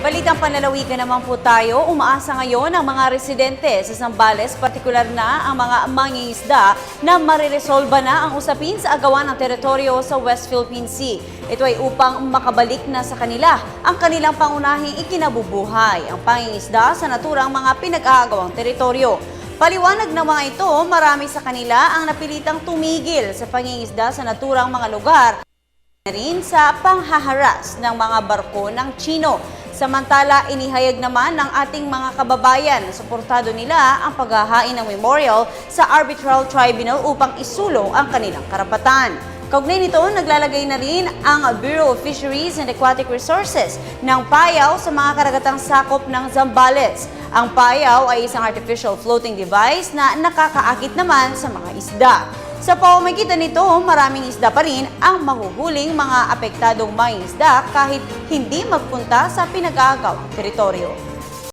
Balitang panlalawigan naman po tayo, umaasa ngayon ang mga residente sa Zambales, partikular na ang mga mangingisda na mariresolba na ang usapin sa agawan ng teritoryo sa West Philippine Sea. Ito ay upang makabalik na sa kanila ang kanilang pangunahing ikinabubuhay, ang pangingisda sa naturang mga pinag-aagawang teritoryo. Paliwanag ng mga ito, marami sa kanila ang napilitang tumigil sa pangingisda sa naturang mga lugar na rin sa panghaharas ng mga barko ng Chino. Samantala, inihayag naman ng ating mga kababayan na suportado nila ang paghahain ng memorial sa Arbitral Tribunal upang isulong ang kanilang karapatan. Kaugnay nito, naglalagay na rin ang Bureau of Fisheries and Aquatic Resources ng payaw sa mga karagatang sakop ng Zambales. Ang payaw ay isang artificial floating device na nakakaakit naman sa mga isda. Sa pamamagitan nito, maraming isda pa rin ang mahuhuling mga apektadong mangingisda kahit hindi magpunta sa pinag-aagawang teritoryo.